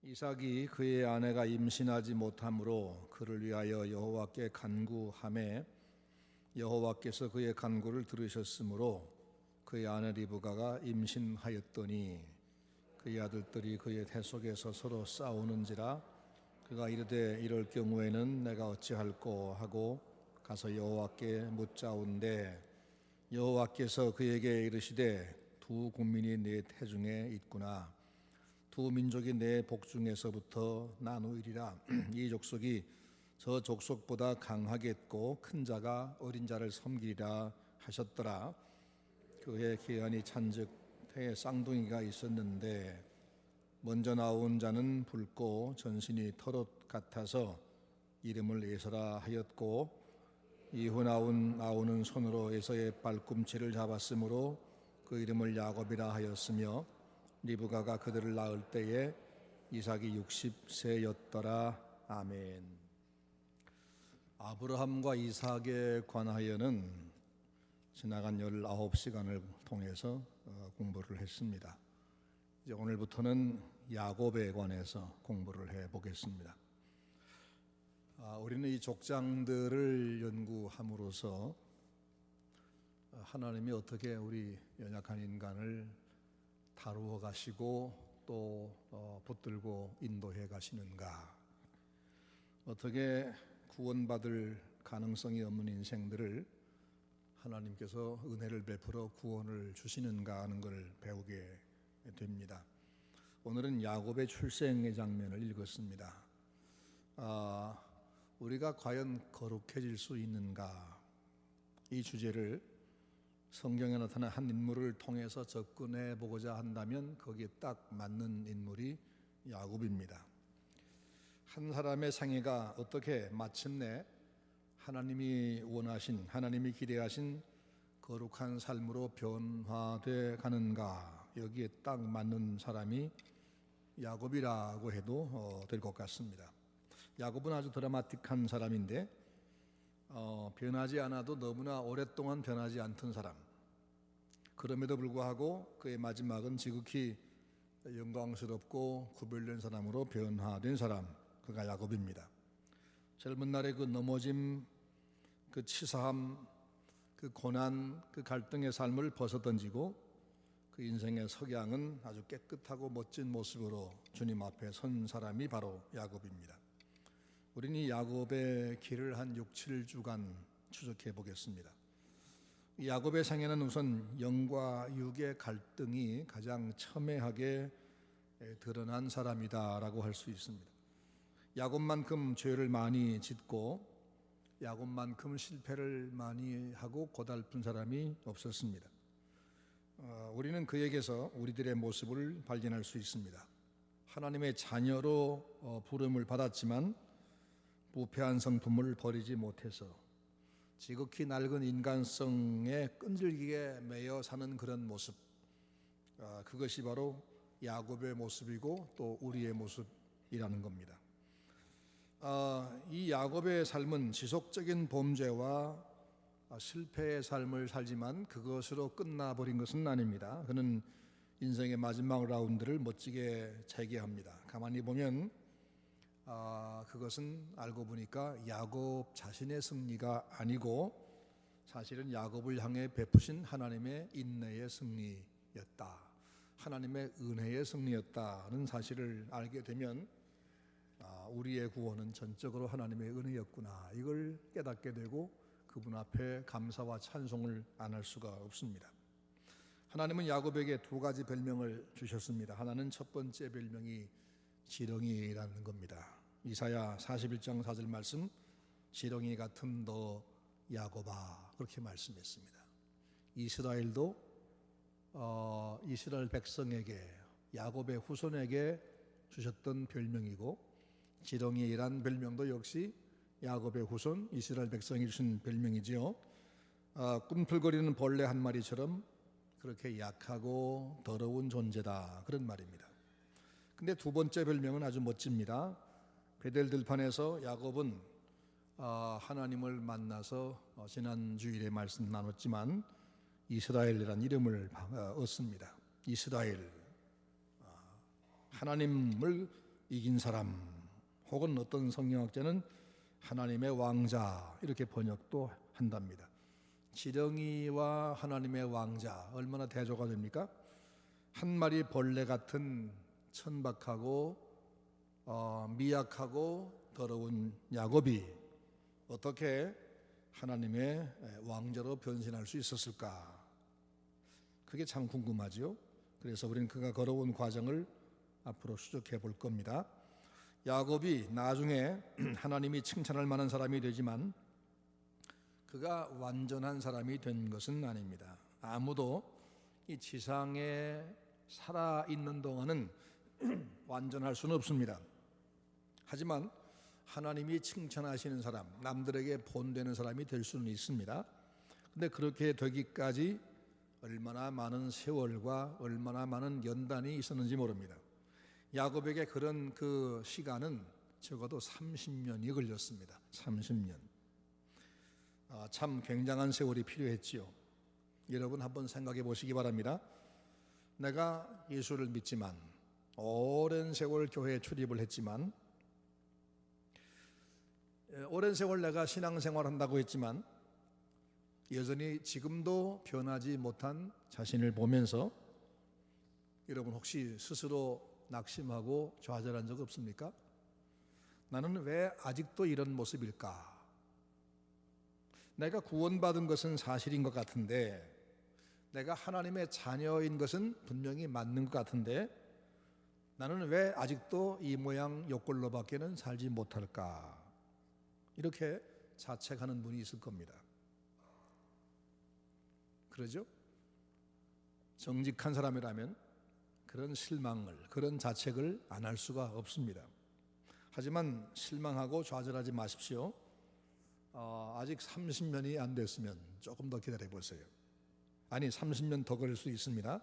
이삭이 그의 아내가 임신하지 못함으로 그를 위하여 여호와께 간구하매 여호와께서 그의 간구를 들으셨으므로 그의 아내 리브가가 임신하였더니 그의 아들들이 그의 태 속에서 서로 싸우는지라 그가 이르되 이럴 경우에는 내가 어찌할꼬 하고 가서 여호와께 묻자온대 여호와께서 그에게 이르시되 두 국민이 네 태중에 있구나. 두 민족이 내 복중에서부터 나누이리라. 이 족속이 저 족속보다 강하겠고 큰 자가 어린 자를 섬기리라 하셨더라. 그의 기한이 찬즉 태에 쌍둥이가 있었는데 먼저 나온 자는 붉고 전신이 털옷 같아서 이름을 에서라 하였고 이후 나오는 손으로 에서의 발꿈치를 잡았으므로 그 이름을 야곱이라 하였으며 리브가가 그들을 낳을 때에 이삭이 60세였더라. 아멘. 아브라함과 이삭에 관하여는 지나간 19시간을 통해서 공부를 했습니다. 이제 오늘부터는 야곱에 관해서 공부를 해보겠습니다. 우리는 이 족장들을 연구함으로써 하나님이 어떻게 우리 연약한 인간을 다루어 가시고 또 붙들고 인도해 가시는가, 어떻게 구원받을 가능성이 없는 인생들을 하나님께서 은혜를 베풀어 구원을 주시는가 하는 걸 배우게 됩니다. 오늘은 야곱의 출생의 장면을 읽었습니다. 우리가 과연 거룩해질 수 있는가, 이 주제를 성경에 나타난 한 인물을 통해서 접근해 보고자 한다면 거기에 딱 맞는 인물이 야곱입니다. 한 사람의 생애가 어떻게 마침내 하나님이 원하신, 하나님이 기대하신 거룩한 삶으로 변화돼 가는가, 여기에 딱 맞는 사람이 야곱이라고 해도 될 것 같습니다. 야곱은 아주 드라마틱한 사람인데 변하지 않아도 너무나 오랫동안 변하지 않던 사람, 그럼에도 불구하고 그의 마지막은 지극히 영광스럽고 구별된 사람으로 변화된 사람, 그가 야곱입니다. 젊은 날의 그 넘어짐, 그 치사함, 그 고난, 그 갈등의 삶을 벗어던지고 그 인생의 석양은 아주 깨끗하고 멋진 모습으로 주님 앞에 선 사람이 바로 야곱입니다. 우리는 이 야곱의 길을 한 6, 7주간 추적해 보겠습니다. 야곱의 생애는 우선 영과 육의 갈등이 가장 첨예하게 드러난 사람이다라고 할 수 있습니다. 야곱만큼 죄를 많이 짓고 야곱만큼 실패를 많이 하고 고달픈 사람이 없었습니다. 우리는 그에게서 우리들의 모습을 발견할 수 있습니다. 하나님의 자녀로 부름을 받았지만 부패한 성품을 버리지 못해서 지극히 낡은 인간성에 끈질기게 매여 사는 그런 모습, 그것이 바로 야곱의 모습이고 또 우리의 모습이라는 겁니다. 이 야곱의 삶은 지속적인 범죄와 실패의 삶을 살지만 그것으로 끝나버린 것은 아닙니다. 그는 인생의 마지막 라운드를 멋지게 재개합니다. 가만히 보면 그것은 알고 보니까 야곱 자신의 승리가 아니고 사실은 야곱을 향해 베푸신 하나님의 인내의 승리였다, 하나님의 은혜의 승리였다는 사실을 알게 되면 우리의 구원은 전적으로 하나님의 은혜였구나, 이걸 깨닫게 되고 그분 앞에 감사와 찬송을 안 할 수가 없습니다. 하나님은 야곱에게 두 가지 별명을 주셨습니다. 하나는 첫 번째 별명이 지렁이라는 겁니다. 이사야 41장 4절 말씀, 지렁이 같은 너 야곱아, 그렇게 말씀했습니다. 이스라엘도 이스라엘 백성에게, 야곱의 후손에게 주셨던 별명이고, 지렁이란 별명도 역시 야곱의 후손 이스라엘 백성이 주신 별명이지요. 꿈틀거리는 벌레 한 마리처럼 그렇게 약하고 더러운 존재다, 그런 말입니다. 근데 두 번째 별명은 아주 멋집니다. 베델 들판에서 야곱은 하나님을 만나서 지난 주일에 말씀 나눴지만 이스라엘이라는 이름을 얻습니다. 이스라엘, 하나님을 이긴 사람, 혹은 어떤 성경학자는 하나님의 왕자 이렇게 번역도 한답니다. 지렁이와 하나님의 왕자 얼마나 대조가 됩니까? 한 마리 벌레 같은 천박하고 미약하고 더러운 야곱이 어떻게 하나님의 왕자로 변신할 수 있었을까? 그게 참 궁금하죠. 그래서 우리는 그가 걸어온 과정을 앞으로 추적해 볼 겁니다. 야곱이 나중에 하나님이 칭찬할 만한 사람이 되지만 그가 완전한 사람이 된 것은 아닙니다. 아무도 이 지상에 살아있는 동안은 완전할 수는 없습니다. 하지만 하나님이 칭찬하시는 사람, 남들에게 본되는 사람이 될 수는 있습니다. 근데 그렇게 되기까지 얼마나 많은 세월과 얼마나 많은 연단이 있었는지 모릅니다. 야곱에게 그런 그 시간은 적어도 30년이 걸렸습니다. 30년. 참 굉장한 세월이 필요했지요. 여러분 한번 생각해 보시기 바랍니다. 내가 예수를 믿지만 오랜 세월 교회에 출입을 했지만 오랜 세월 내가 신앙생활 한다고 했지만 여전히 지금도 변하지 못한 자신을 보면서 여러분 혹시 스스로 낙심하고 좌절한 적 없습니까? 나는 왜 아직도 이런 모습일까? 내가 구원받은 것은 사실인 것 같은데, 내가 하나님의 자녀인 것은 분명히 맞는 것 같은데, 나는 왜 아직도 이 모양 요꼴로밖에는 살지 못할까? 이렇게 자책하는 분이 있을 겁니다. 그러죠? 정직한 사람이라면 그런 실망을, 그런 자책을 안 할 수가 없습니다. 하지만 실망하고 좌절하지 마십시오. 아직 30년이 안 됐으면 조금 더 기다려 보세요. 아니 30년 더 걸릴 수 있습니다.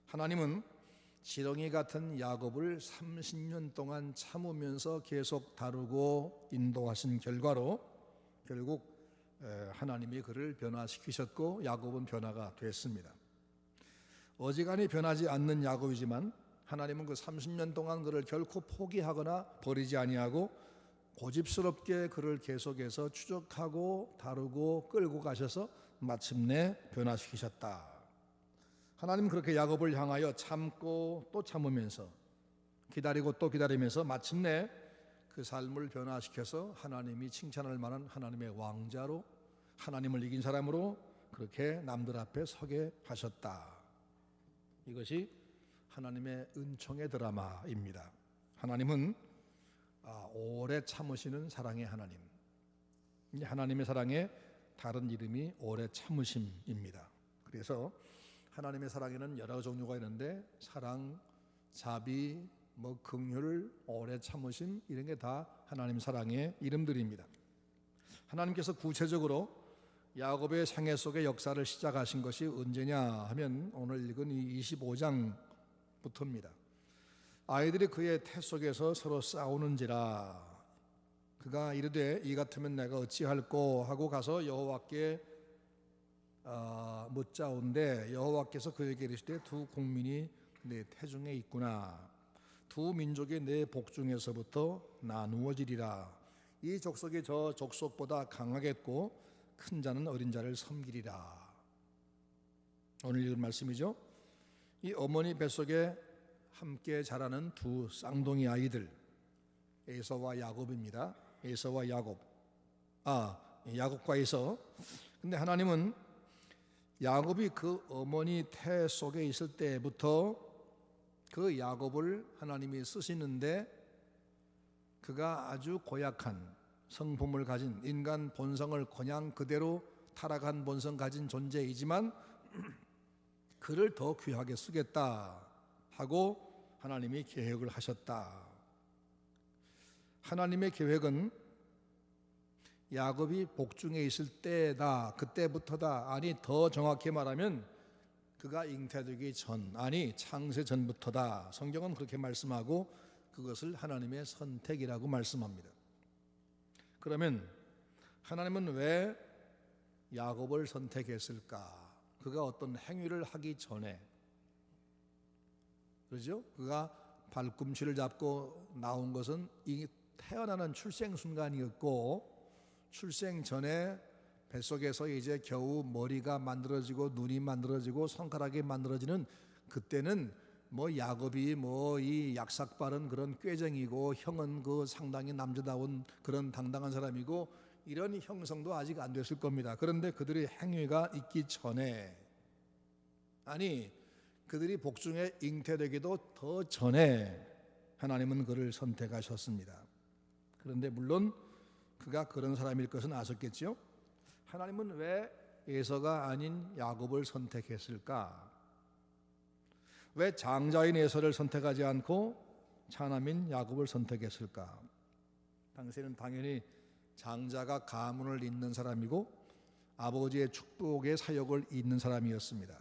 하나님은 지렁이 같은 야곱을 30년 동안 참으면서 계속 다루고 인도하신 결과로 결국 하나님이 그를 변화시키셨고 야곱은 변화가 됐습니다. 어지간히 변하지 않는 야곱이지만 하나님은 그 30년 동안 그를 결코 포기하거나 버리지 아니하고 고집스럽게 그를 계속해서 추적하고 다루고 끌고 가셔서 마침내 변화시키셨다. 하나님은 그렇게 야곱을 향하여 참고 또 참으면서 기다리고 또 기다리면서 마침내 그 삶을 변화시켜서 하나님이 칭찬할 만한 하나님의 왕자로, 하나님을 이긴 사람으로 그렇게 남들 앞에 서게 하셨다. 이것이 하나님의 은총의 드라마입니다. 하나님은 오래 참으시는 사랑의 하나님. 하나님의 사랑의 다른 이름이 오래 참으심입니다. 그래서 하나님의 사랑에는 여러 종류가 있는데 사랑, 자비, 긍휼, 오래 참으심 이런 게 다 하나님 사랑의 이름들입니다. 하나님께서 구체적으로 야곱의 생애 속의 역사를 시작하신 것이 언제냐 하면 오늘 읽은 이 25장부터입니다. 아이들이 그의 태 속에서 서로 싸우는지라 그가 이르되 이 같으면 내가 어찌할꼬 하고 가서 여호와께 묻자온데 여호와께서 그에게 이르시되 두 국민이 내 태중에 있구나. 두 민족이 내 복중에서부터 나누어지리라. 이 족속이 저 족속보다 강하겠고 큰 자는 어린 자를 섬기리라. 오늘 읽은 말씀이죠. 이 어머니 뱃속에 함께 자라는 두 쌍둥이 아이들 에서와 야곱입니다. 에서와 야곱. 야곱과 에서. 근데 하나님은 야곱이 그 어머니 태 속에 있을 때부터 그 야곱을 하나님이 쓰시는데 그가 아주 고약한 성품을 가진 인간 본성을 그냥 그대로 타락한 본성 가진 존재이지만 그를 더 귀하게 쓰겠다 하고 하나님이 계획을 하셨다. 하나님의 계획은 야곱이 복중에 있을 때다, 그때부터다. 아니 더 정확히 말하면 그가 잉태되기 전, 아니 창세 전부터다. 성경은 그렇게 말씀하고 그것을 하나님의 선택이라고 말씀합니다. 그러면 하나님은 왜 야곱을 선택했을까? 그가 어떤 행위를 하기 전에, 그렇죠? 그가 발꿈치를 잡고 나온 것은 이 태어나는 출생 순간이었고, 출생 전에 뱃속에서 이제 겨우 머리가 만들어지고 눈이 만들어지고 손가락이 만들어지는 그때는 뭐 야곱이 뭐 이 약삭 빠른 그런 꾀쟁이고, 형은 그 상당히 남자다운 그런 당당한 사람이고, 이런 형성도 아직 안 됐을 겁니다. 그런데 그들의 행위가 있기 전에, 아니 그들이 복중에 잉태되기도 더 전에 하나님은 그를 선택하셨습니다. 그런데 물론 그가 그런 사람일 것은 아셨겠죠. 하나님은 왜 에서가 아닌 야곱을 선택했을까? 왜 장자인 에서를 선택하지 않고 차남인 야곱을 선택했을까? 당시에는 당연히 장자가 가문을 잇는 사람이고 아버지의 축복의 사역을 잇는 사람이었습니다.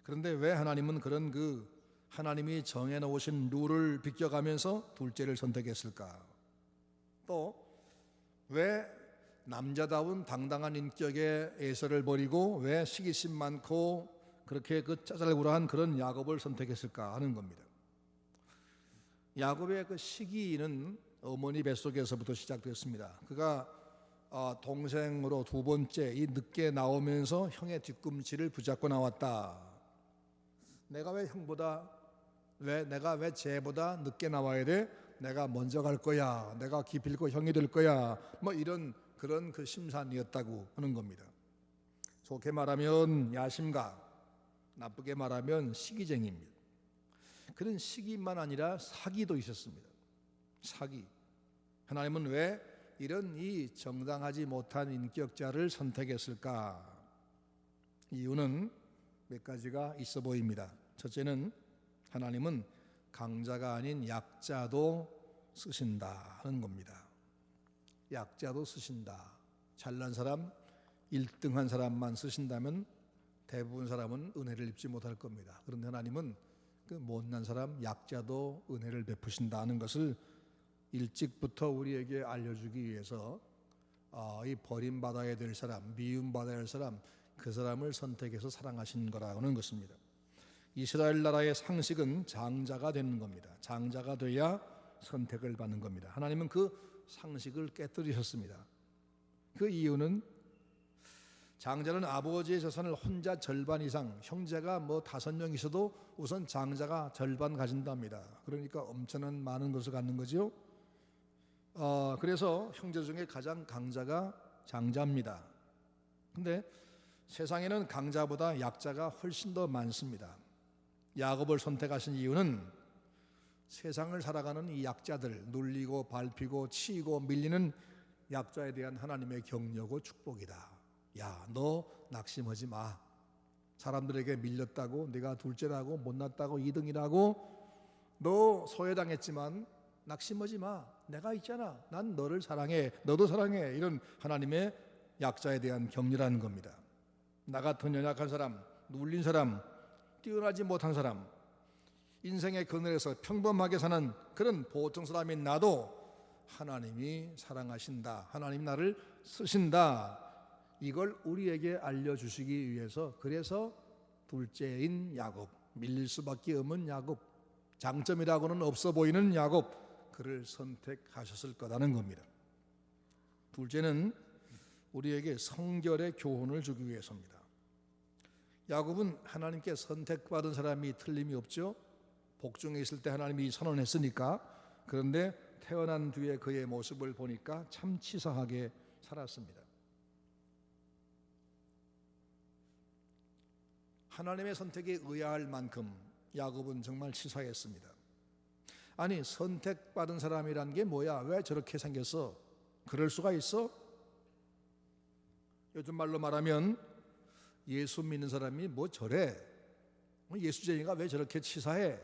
그런데 왜 하나님은 그런 그 하나님이 정해놓으신 룰을 비껴가면서 둘째를 선택했을까? 또 왜 남자다운 당당한 인격의 에서를 버리고 왜 시기심 많고 그렇게 그 짜잘구라한 그런 야곱을 선택했을까 하는 겁니다. 야곱의 그 시기는 어머니 뱃속에서부터 시작됐습니다. 그가 동생으로 두 번째 이 늦게 나오면서 형의 뒤꿈치를 붙잡고 나왔다. 내가 왜 형보다 내가 왜 쟤보다 늦게 나와야 돼? 내가 먼저 갈 거야. 내가 기필코 형이 될 거야. 뭐 이런 그런 그 심산이었다고 하는 겁니다. 좋게 말하면 야심가, 나쁘게 말하면 시기쟁이입니다. 그런 시기만 아니라 사기도 있었습니다. 사기. 하나님은 왜 이런 이 정당하지 못한 인격자를 선택했을까? 이유는 몇 가지가 있어 보입니다. 첫째는 하나님은 강자가 아닌 약자도 쓰신다 하는 겁니다. 약자도 쓰신다. 잘난 사람, 1등한 사람만 쓰신다면 대부분 사람은 은혜를 입지 못할 겁니다. 그런데 하나님은 그 못난 사람, 약자도 은혜를 베푸신다는 것을 일찍부터 우리에게 알려주기 위해서 이 버림받아야 될 사람, 미움받아야 할 사람, 그 사람을 선택해서 사랑하신 거라는 것입니다. 이스라엘 나라의 상식은 장자가 되는 겁니다. 장자가 돼야 선택을 받는 겁니다. 하나님은 그 상식을 깨뜨리셨습니다. 그 이유는 장자는 아버지의 재산을 혼자 절반 이상, 형제가 뭐 5명 있어도 우선 장자가 절반 가진답니다. 그러니까 엄청난 많은 것을 갖는 거죠. 그래서 형제 중에 가장 강자가 장자입니다. 근데 세상에는 강자보다 약자가 훨씬 더 많습니다. 야곱을 선택하신 이유는 세상을 살아가는 이 약자들, 눌리고 밟히고 치이고 밀리는 약자에 대한 하나님의 격려고 축복이다. 야, 너 낙심하지 마. 사람들에게 밀렸다고, 네가 둘째라고, 못났다고, 2등이라고 너 소외당했지만 낙심하지 마. 내가 있잖아. 난 너를 사랑해. 너도 사랑해. 이런 하나님의 약자에 대한 격려라는 겁니다. 나 같은 연약한 사람, 눌린 사람, 뛰어나지 못한 사람, 인생의 그늘에서 평범하게 사는 그런 보통 사람인 나도 하나님이 사랑하신다. 하나님 나를 쓰신다. 이걸 우리에게 알려주시기 위해서, 그래서 둘째인 야곱, 밀릴 수밖에 없는 야곱, 장점이라고는 없어 보이는 야곱, 그를 선택하셨을 거라는 겁니다. 둘째는 우리에게 성결의 교훈을 주기 위해서입니다. 야곱은 하나님께 선택받은 사람이 틀림이 없죠. 복중에 있을 때 하나님이 선언했으니까. 그런데 태어난 뒤에 그의 모습을 보니까 참 치사하게 살았습니다. 하나님의 선택에 의아할 만큼 야곱은 정말 치사했습니다. 아니, 선택받은 사람이란 게 뭐야? 왜 저렇게 생겼어? 그럴 수가 있어? 요즘 말로 말하면 예수 믿는 사람이 뭐 저래? 예수쟁이가 왜 저렇게 치사해?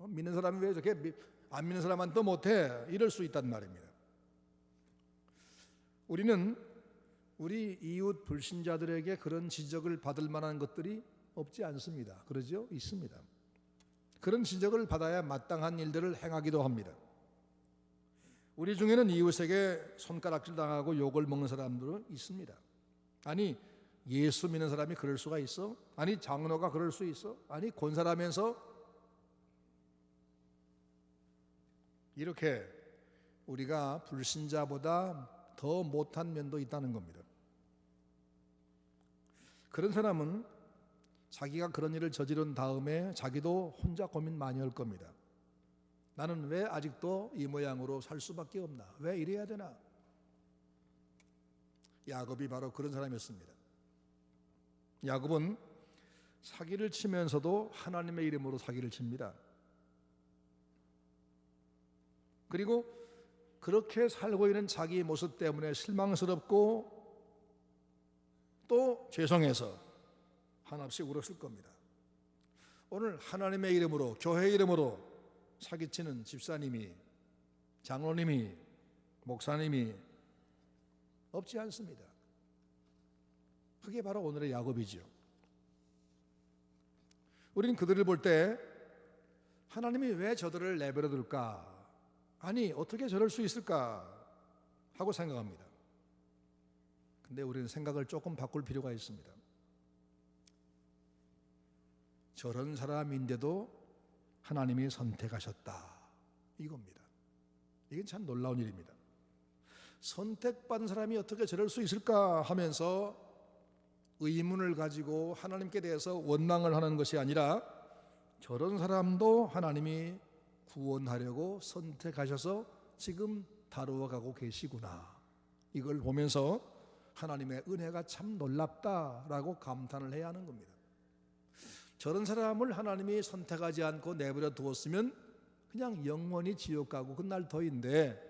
믿는 사람이 왜 저렇게 안 믿는 사람한테 못해? 이럴 수 있단 말입니다. 우리는 우리 이웃 불신자들에게 그런 지적을 받을 만한 것들이 없지 않습니다. 그러죠? 있습니다. 그런 지적을 받아야 마땅한 일들을 행하기도 합니다. 우리 중에는 이웃에게 손가락질 당하고 욕을 먹는 사람들은 있습니다. 아니, 예수 믿는 사람이 그럴 수가 있어? 아니, 장로가 그럴 수 있어? 아니, 권사라면서 이렇게 우리가 불신자보다 더 못한 면도 있다는 겁니다. 그런 사람은 자기가 그런 일을 저지른 다음에 자기도 혼자 고민 많이 할 겁니다. 나는 왜 아직도 이 모양으로 살 수밖에 없나? 왜 이래야 되나? 야곱이 바로 그런 사람이었습니다. 야곱은 사기를 치면서도 하나님의 이름으로 사기를 칩니다. 그리고 그렇게 살고 있는 자기 모습 때문에 실망스럽고 또 죄송해서 한없이 울었을 겁니다. 오늘 하나님의 이름으로, 교회 이름으로 사기치는 집사님이, 장로님이, 목사님이 없지 않습니다. 그게 바로 오늘의 야곱이죠. 우리는 그들을 볼 때 하나님이 왜 저들을 내버려 둘까? 아니, 어떻게 저럴 수 있을까? 하고 생각합니다. 근데 우리는 생각을 조금 바꿀 필요가 있습니다. 저런 사람인데도 하나님이 선택하셨다, 이겁니다. 이게 참 놀라운 일입니다. 선택받은 사람이 어떻게 저럴 수 있을까 하면서 의문을 가지고 하나님께 대해서 원망을 하는 것이 아니라 저런 사람도 하나님이 구원하려고 선택하셔서 지금 다루어가고 계시구나, 이걸 보면서 하나님의 은혜가 참 놀랍다라고 감탄을 해야 하는 겁니다. 저런 사람을 하나님이 선택하지 않고 내버려 두었으면 그냥 영원히 지옥 가고 끝날 터인데,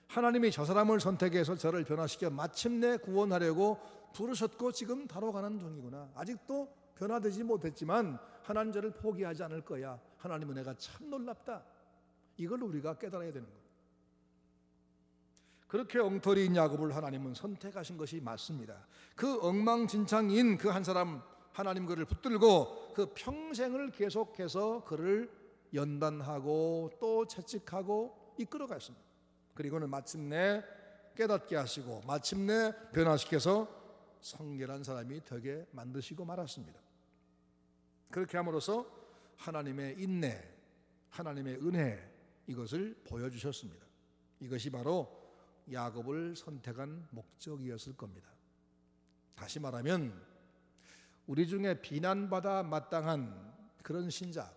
하나님이 저 사람을 선택해서 저를 변화시켜 마침내 구원하려고 부르셨고 지금 다뤄가는 중이구나. 아직도 변화되지 못했지만 하나님 저를 포기하지 않을 거야. 하나님 은혜가 참 놀랍다. 이걸 우리가 깨달아야 되는 거예요. 그렇게 엉터리인 야곱을 하나님은 선택하신 것이 맞습니다. 그 엉망진창인 그 한 사람, 하나님 그를 붙들고 그 평생을 계속해서 그를 연단하고 또 채찍하고 이끌어갔습니다. 그리고는 마침내 깨닫게 하시고 마침내 변화시켜서 성결한 사람이 되게 만드시고 말았습니다. 그렇게 함으로써 하나님의 인내, 하나님의 은혜, 이것을 보여주셨습니다. 이것이 바로 야곱을 선택한 목적이었을 겁니다. 다시 말하면 우리 중에 비난받아 마땅한 그런 신자,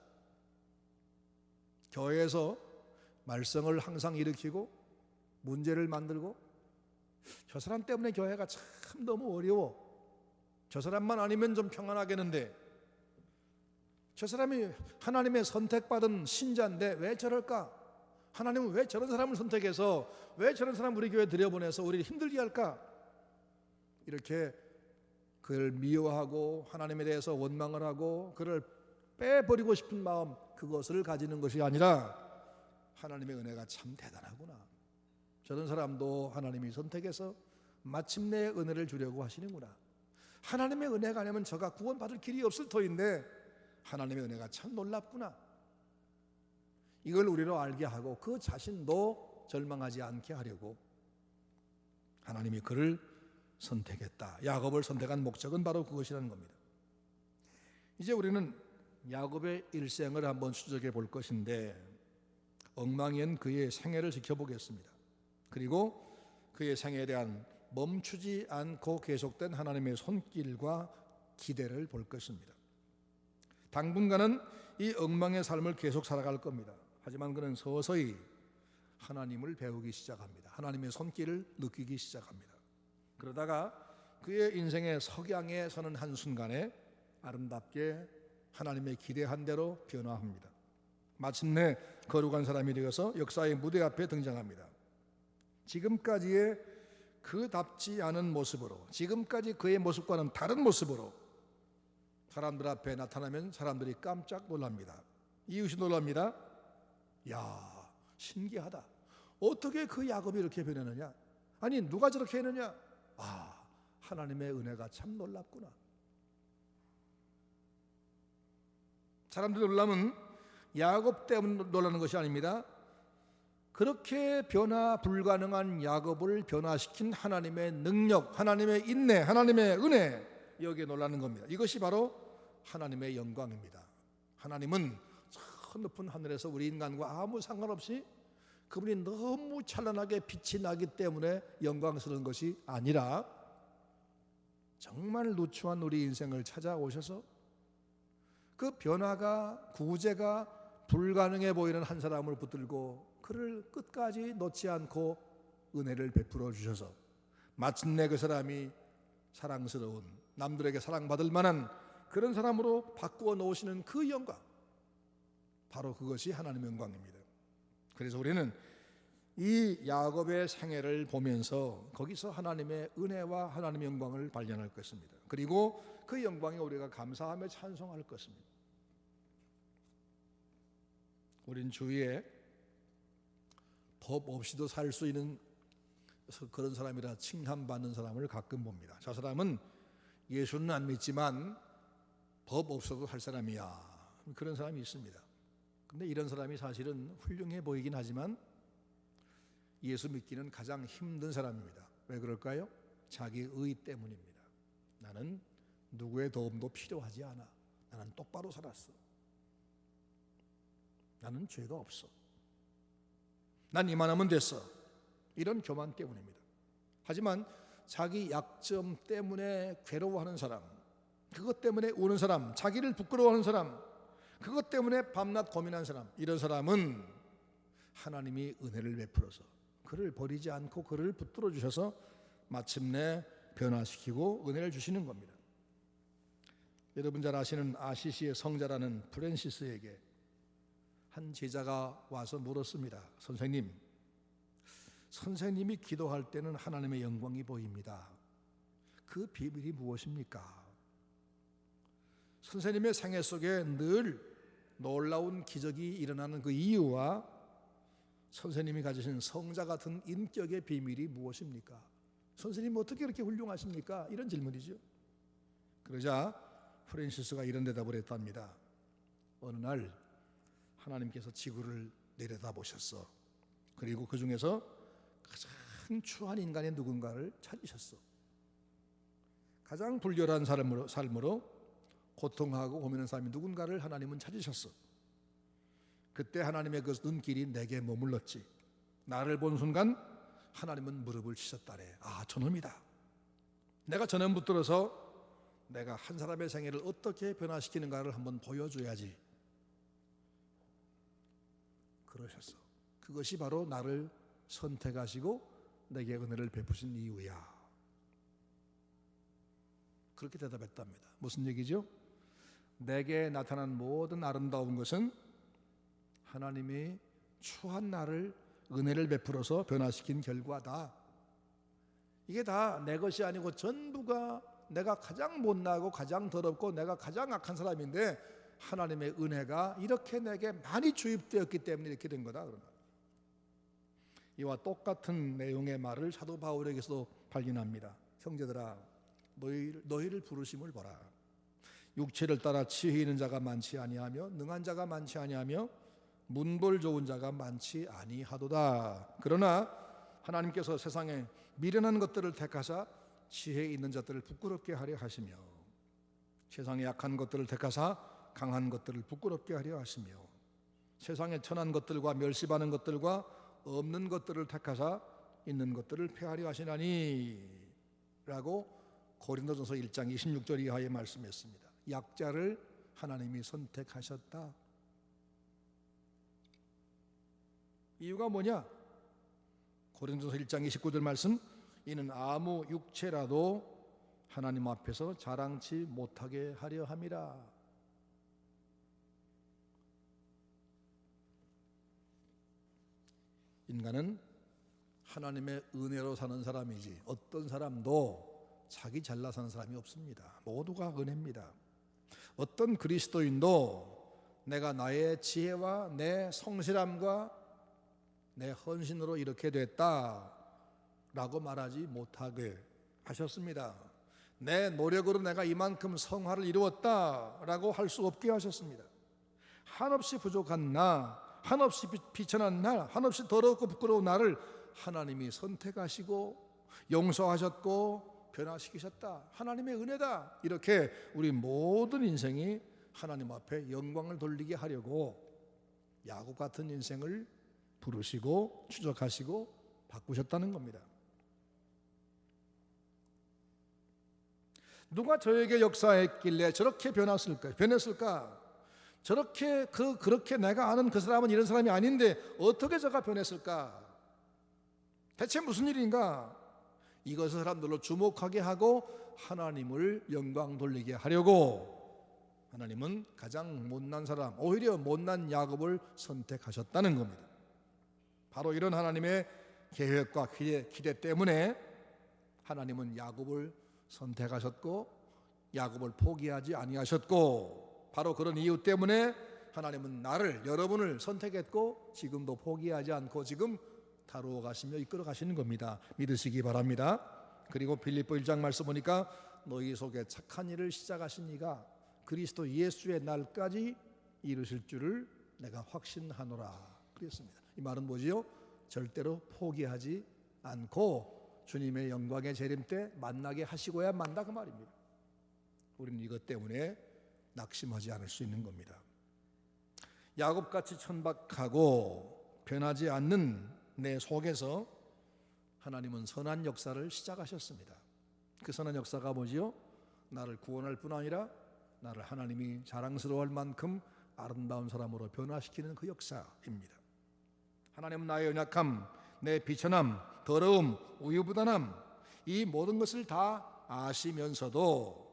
교회에서 말썽을 항상 일으키고 문제를 만들고 저 사람 때문에 교회가 참 너무 어려워, 저 사람만 아니면 좀 평안하겠는데, 저 사람이 하나님의 선택받은 신자인데 왜 저럴까? 하나님은 왜 저런 사람을 선택해서 왜 저런 사람 우리 교회에 들여보내서 우리를 힘들게 할까? 이렇게 그를 미워하고 하나님에 대해서 원망을 하고 그를 빼버리고 싶은 마음, 그것을 가지는 것이 아니라 하나님의 은혜가 참 대단하구나, 저런 사람도 하나님이 선택해서 마침내 은혜를 주려고 하시는구나, 하나님의 은혜가 아니면 저가 구원받을 길이 없을 터인데 하나님의 은혜가 참 놀랍구나, 이걸 우리로 알게 하고 그 자신도 절망하지 않게 하려고 하나님이 그를 선택했다. 야곱을 선택한 목적은 바로 그것이라는 겁니다. 이제 우리는 야곱의 일생을 한번 추적해 볼 것인데, 엉망인 그의 생애를 지켜보겠습니다. 그리고 그의 생애에 대한 멈추지 않고 계속된 하나님의 손길과 기대를 볼 것입니다. 당분간은 이 엉망의 삶을 계속 살아갈 겁니다. 하지만 그는 서서히 하나님을 배우기 시작합니다. 하나님의 손길을 느끼기 시작합니다. 그러다가 그의 인생의 석양에 서는 한순간에 아름답게 하나님의 기대한 대로 변화합니다. 마침내 거룩한 사람이 되어서 역사의 무대 앞에 등장합니다. 지금까지의 그답지 않은 모습으로, 지금까지 그의 모습과는 다른 모습으로 사람들 앞에 나타나면 사람들이 깜짝 놀랍니다. 이웃이 놀랍니다. 야, 신기하다. 어떻게 그 야곱이 이렇게 변했느냐? 아니, 누가 저렇게 했느냐? 아, 하나님의 은혜가 참 놀랍구나. 사람들이 놀라면 야곱 때문에 놀라는 것이 아닙니다. 그렇게 변화 불가능한 야곱을 변화시킨 하나님의 능력, 하나님의 인내, 하나님의 은혜, 여기에 놀라는 겁니다. 이것이 바로 하나님의 영광입니다. 하나님은 저 높은 하늘에서 우리 인간과 아무 상관없이 그분이 너무 찬란하게 빛이 나기 때문에 영광스러운 것이 아니라 정말 누추한 우리 인생을 찾아오셔서 그 변화가 구제가 불가능해 보이는 한 사람을 붙들고 그를 끝까지 놓지 않고 은혜를 베풀어 주셔서 마침내 그 사람이 사랑스러운, 남들에게 사랑받을 만한 그런 사람으로 바꾸어 놓으시는 그 영광, 바로 그것이 하나님의 영광입니다. 그래서 우리는 이 야곱의 생애를 보면서 거기서 하나님의 은혜와 하나님의 영광을 발견할 것입니다. 그리고 그 영광에 우리가 감사하며 찬송할 것입니다. 우린 주위에 법 없이도 살 수 있는 그런 사람이라 칭찬받는 사람을 가끔 봅니다. 저 사람은 예수는 안 믿지만 법 없어도 살 사람이야, 그런 사람이 있습니다. 근데 이런 사람이 사실은 훌륭해 보이긴 하지만 예수 믿기는 가장 힘든 사람입니다. 왜 그럴까요? 자기 의 때문입니다. 나는 누구의 도움도 필요하지 않아. 나는 똑바로 살았어. 나는 죄가 없어. 난 이만하면 됐어. 이런 교만 때문입니다. 하지만 자기 약점 때문에 괴로워하는 사람, 그것 때문에 우는 사람, 자기를 부끄러워하는 사람, 그것 때문에 밤낮 고민하는 사람, 이런 사람은 하나님이 은혜를 베풀어서 그를 버리지 않고 그를 붙들어 주셔서 마침내 변화시키고 은혜를 주시는 겁니다. 여러분 잘 아시는 아시시의 성자라는 프랜시스에게 한 제자가 와서 물었습니다. 선생님이 기도할 때는 하나님의 영광이 보입니다. 그 비밀이 무엇입니까? 선생님의 생애 속에 늘 놀라운 기적이 일어나는 그 이유와 선생님이 가지신 성자 같은 인격의 비밀이 무엇입니까? 선생님 어떻게 그렇게 훌륭하십니까? 이런 질문이죠. 그러자 프랜시스가 이런 대답을 했답니다. 어느 날 하나님께서 지구를 내려다보셨어. 그리고 그 중에서 가장 추한 인간의 누군가를 찾으셨어. 가장 불결한 삶으로 고통하고 고민하는 사람이 누군가를 하나님은 찾으셨어. 그때 하나님의 그 눈길이 내게 머물렀지. 나를 본 순간 하나님은 무릎을 치셨다래. 아, 저놈이다. 내가 저놈 붙들어서 내가 한 사람의 생애를 어떻게 변화시키는가를 한번 보여줘야지. 그러셨어. 그것이 바로 나를 선택하시고 내게 은혜를 베푸신 이유야. 그렇게 대답했답니다. 무슨 얘기죠? 내게 나타난 모든 아름다운 것은 하나님이 추한 나를 은혜를 베풀어서 변화시킨 결과다. 이게 다 내 것이 아니고 전부가 내가 가장 못나고 가장 더럽고 내가 가장 악한 사람인데 하나님의 은혜가 이렇게 내게 많이 주입되었기 때문에 이렇게 된 거다. 이와 똑같은 내용의 말을 사도 바울에게서도 발견합니다. 형제들아, 너희를 부르심을 보라. 육체를 따라 지혜 있는 자가 많지 아니하며 능한 자가 많지 아니하며 문벌 좋은 자가 많지 아니하도다. 그러나 하나님께서 세상에 미련한 것들을 택하사 지혜 있는 자들을 부끄럽게 하려 하시며 세상에 약한 것들을 택하사 강한 것들을 부끄럽게 하려 하시며 세상에 천한 것들과 멸시받는 것들과 없는 것들을 택하사 있는 것들을 폐하려 하시나니 라고 고린도전서 1장 26절 이하에 말씀했습니다. 약자를 하나님이 선택하셨다. 이유가 뭐냐? 고린도전서 1장 29절 말씀, 이는 아무 육체라도 하나님 앞에서 자랑치 못하게 하려 함이라. 인간은 하나님의 은혜로 사는 사람이지 어떤 사람도 자기 잘나 사는 사람이 없습니다. 모두가 은혜입니다. 어떤 그리스도인도 내가 나의 지혜와 내 성실함과 내 헌신으로 이렇게 됐다 라고 말하지 못하게 하셨습니다. 내 노력으로 내가 이만큼 성화를 이루었다 라고 할 수 없게 하셨습니다. 한없이 부족한 나, 한없이 비천한 나, 한없이 더럽고 부끄러운 나를 하나님이 선택하시고 용서하셨고 변화시키셨다. 하나님의 은혜다. 이렇게 우리 모든 인생이 하나님 앞에 영광을 돌리게 하려고 야곱 같은 인생을 부르시고 추적하시고 바꾸셨다는 겁니다. 누가 저에게 역사했길래 저렇게 변했을까? 그렇게 내가 아는 그 사람은 이런 사람이 아닌데 어떻게 저가 변했을까? 대체 무슨 일인가? 이것을 사람들로 주목하게 하고 하나님을 영광 돌리게 하려고 하나님은 가장 못난 사람, 오히려 못난 야곱을 선택하셨다는 겁니다. 바로 이런 하나님의 계획과 기대 때문에 하나님은 야곱을 선택하셨고 야곱을 포기하지 아니하셨고, 바로 그런 이유 때문에 하나님은 여러분을 선택했고 지금도 포기하지 않고 지금 다루어 가시며 이끌어 가시는 겁니다. 믿으시기 바랍니다. 그리고 빌립보 1장 말씀 보니까 너희 속에 착한 일을 시작하신 이가 그리스도 예수의 날까지 이루실 줄을 내가 확신하노라 그랬습니다. 이 말은 뭐지요? 절대로 포기하지 않고 주님의 영광의 재림 때 만나게 하시고야 만다, 그 말입니다. 우리는 이것 때문에 낙심하지 않을 수 있는 겁니다. 야곱같이 천박하고 변하지 않는 내 속에서 하나님은 선한 역사를 시작하셨습니다. 그 선한 역사가 뭐지요? 나를 구원할 뿐 아니라 나를 하나님이 자랑스러워할 만큼 아름다운 사람으로 변화시키는 그 역사입니다. 하나님은 나의 연약함, 내 비천함, 더러움, 우유부단함, 이 모든 것을 다 아시면서도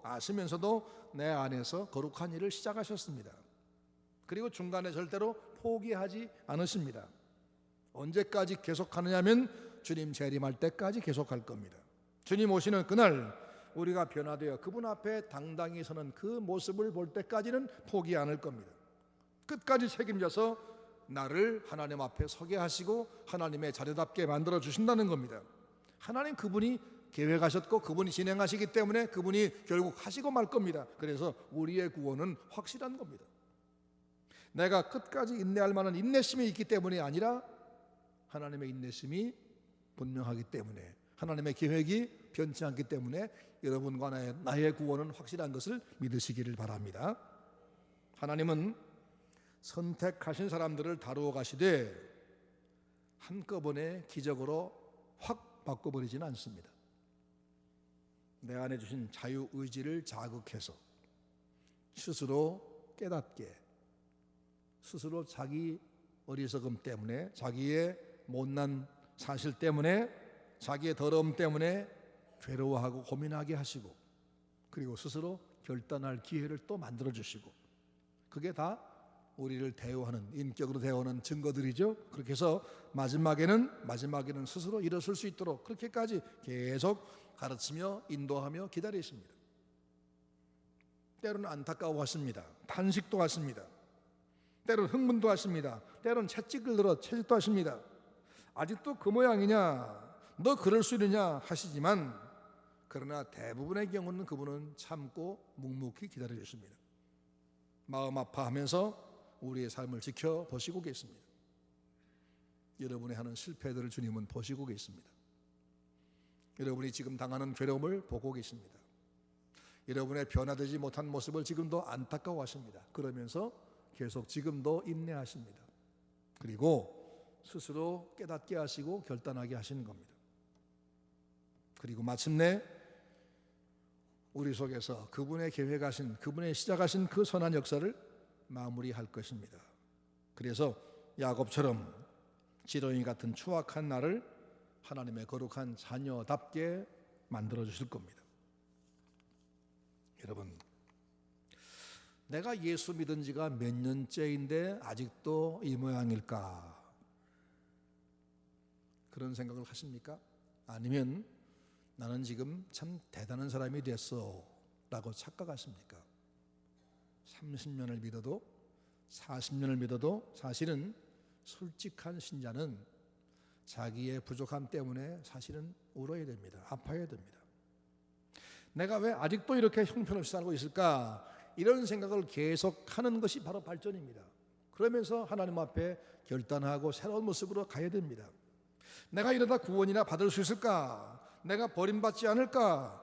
내 안에서 거룩한 일을 시작하셨습니다. 그리고 중간에 절대로 포기하지 않으십니다. 언제까지 계속하느냐면 주님 재림할 때까지 계속할 겁니다. 주님 오시는 그날 우리가 변화되어 그분 앞에 당당히 서는 그 모습을 볼 때까지는 포기 않을 겁니다. 끝까지 책임져서 나를 하나님 앞에 서게 하시고 하나님의 자녀답게 만들어 주신다는 겁니다. 하나님 그분이 계획하셨고 그분이 진행하시기 때문에 그분이 결국 하시고 말 겁니다. 그래서 우리의 구원은 확실한 겁니다. 내가 끝까지 인내할 만한 인내심이 있기 때문이 아니라 하나님의 인내심이 분명하기 때문에, 하나님의 계획이 변치 않기 때문에 여러분과 나의 구원은 확실한 것을 믿으시기를 바랍니다. 하나님은 선택하신 사람들을 다루어 가시되 한꺼번에 기적으로 확 바꿔버리지는 않습니다. 내 안에 주신 자유의지를 자극해서 스스로 깨닫게, 스스로 자기 어리석음 때문에, 자기의 못난 사실 때문에, 자기의 더러움 때문에 괴로워하고 고민하게 하시고, 그리고 스스로 결단할 기회를 또 만들어 주시고, 그게 다 우리를 대우하는, 인격으로 대우하는 증거들이죠. 그렇게 해서 마지막에는 스스로 일어설 수 있도록 그렇게까지 계속 가르치며 인도하며 기다리십니다. 때로는 안타까워하십니다. 탄식도 하십니다. 때로는 흥분도 하십니다. 때로는 채찍을 들어 채찍도 하십니다. 아직도 그 모양이냐, 너 그럴 수 있느냐 하시지만, 그러나 대부분의 경우는 그분은 참고 묵묵히 기다려 주십니다. 마음 아파하면서 우리의 삶을 지켜보시고 계십니다. 여러분이 하는 실패들을 주님은 보시고 계십니다. 여러분이 지금 당하는 괴로움을 보고 계십니다. 여러분의 변화되지 못한 모습을 지금도 안타까워하십니다. 그러면서 계속 지금도 인내하십니다. 그리고 스스로 깨닫게 하시고 결단하게 하시는 겁니다. 그리고 마침내 우리 속에서 그분의 계획하신, 그분의 시작하신 그 선한 역사를 마무리할 것입니다. 그래서 야곱처럼 지렁이 같은 추악한 나를 하나님의 거룩한 자녀답게 만들어 주실 겁니다. 여러분, 내가 예수 믿은 지가 몇 년째인데 아직도 이 모양일까? 그런 생각을 하십니까? 아니면 나는 지금 참 대단한 사람이 됐어 라고 착각하십니까? 30년을 믿어도 40년을 믿어도 사실은 솔직한 신자는 자기의 부족함 때문에 사실은 울어야 됩니다. 아파야 됩니다. 내가 왜 아직도 이렇게 형편없이 살고 있을까? 이런 생각을 계속하는 것이 바로 발전입니다. 그러면서 하나님 앞에 결단하고 새로운 모습으로 가야 됩니다. 내가 이러다 구원이나 받을 수 있을까? 내가 버림받지 않을까?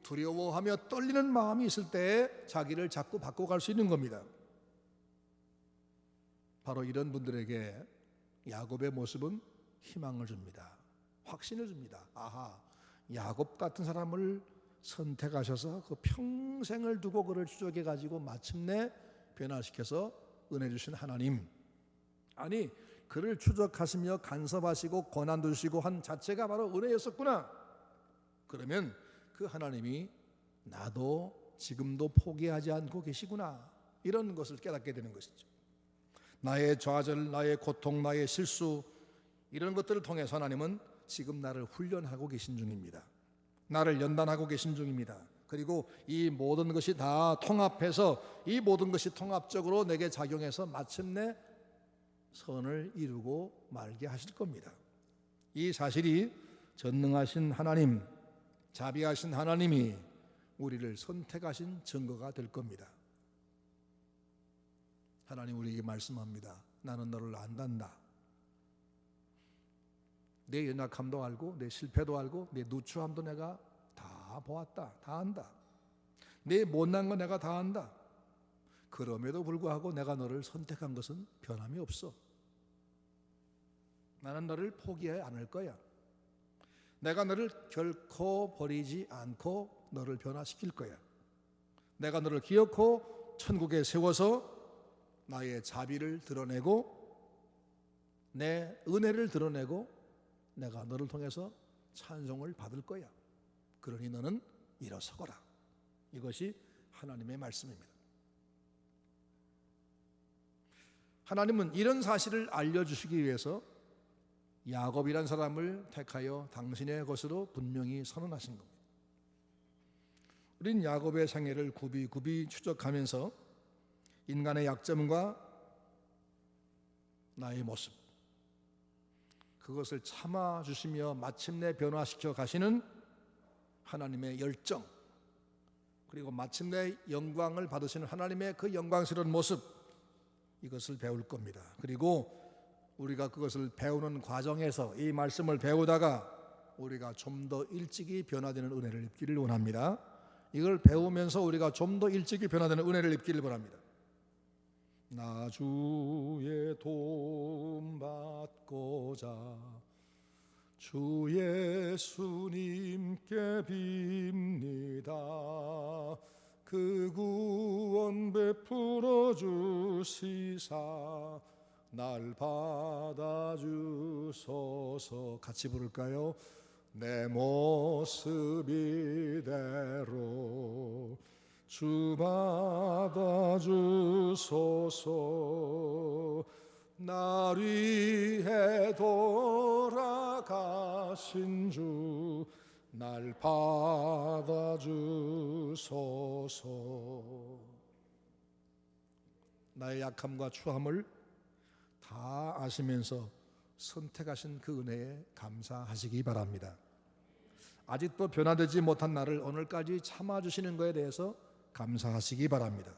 두려워하며 떨리는 마음이 있을 때 자기를 자꾸 바꿔갈 수 있는 겁니다. 바로 이런 분들에게 야곱의 모습은 희망을 줍니다. 확신을 줍니다. 아하, 야곱 같은 사람을 선택하셔서 그 평생을 두고 그를 추적해 가지고 마침내 변화시켜서 은혜 주신 하나님, 아니 그를 추적하시며 간섭하시고 고난 주시고 한 자체가 바로 은혜였었구나. 그러면 그 하나님이 나도 지금도 포기하지 않고 계시구나, 이런 것을 깨닫게 되는 것이죠. 나의 좌절, 나의 고통, 나의 실수, 이런 것들을 통해서 하나님은 지금 나를 훈련하고 계신 중입니다. 나를 연단하고 계신 중입니다. 그리고 이 모든 것이 다 통합해서, 이 모든 것이 통합적으로 내게 작용해서 마침내 선을 이루고 말게 하실 겁니다. 이 사실이 전능하신 하나님, 자비하신 하나님이 우리를 선택하신 증거가 될 겁니다. 하나님 우리에게 말씀합니다. 나는 너를 안단다. 내 연약함도 알고 내 실패도 알고 내 누추함도 내가 다 보았다. 다 안다. 내 못난 거 내가 다 안다. 그럼에도 불구하고 내가 너를 선택한 것은 변함이 없어. 나는 너를 포기하지 않을 거야. 내가 너를 결코 버리지 않고 너를 변화시킬 거야. 내가 너를 기어코 천국에 세워서 나의 자비를 드러내고 내 은혜를 드러내고 내가 너를 통해서 찬송을 받을 거야. 그러니 너는 일어서거라. 이것이 하나님의 말씀입니다. 하나님은 이런 사실을 알려주시기 위해서 야곱이란 사람을 택하여 당신의 것으로 분명히 선언하신 겁니다. 우린 야곱의 생애를 굽이 추적하면서 인간의 약점과 나의 모습, 그것을 참아주시며 마침내 변화시켜 가시는 하나님의 열정, 그리고 마침내 영광을 받으시는 하나님의 그 영광스러운 모습, 이것을 배울 겁니다. 그리고 우리가 그것을 배우는 과정에서 이 말씀을 배우다가 우리가 좀 더 일찍이 변화되는 은혜를 입기를 원합니다. 이걸 배우면서 우리가 좀 더 일찍이 변화되는 은혜를 입기를 바랍니다. 나 주의 도움 받고자 주 예수님께 빕니다. 그 구원 베풀어 주시사 날 받아주소서. 같이 부를까요? 내 모습 이대로 주 받아주소서. 날 위해 돌아가신 주 날 받아주소서. 나의 약함과 추함을 다 아시면서 선택하신 그 은혜에 감사하시기 바랍니다. 아직도 변화되지 못한 나를 오늘까지 참아주시는 것에 대해서 감사하시기 바랍니다.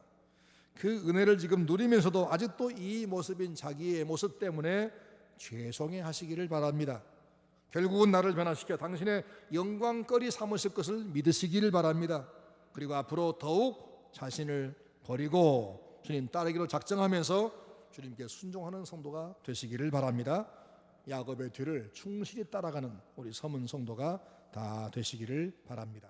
그 은혜를 지금 누리면서도 아직도 이 모습인 자기의 모습 때문에 죄송해 하시기를 바랍니다. 결국은 나를 변화시켜 당신의 영광거리 삼으실 것을 믿으시기를 바랍니다. 그리고 앞으로 더욱 자신을 버리고 주님 따르기로 작정하면서 주님께 순종하는 성도가 되시기를 바랍니다. 야곱의 뒤를 충실히 따라가는 우리 서문 성도가 다 되시기를 바랍니다.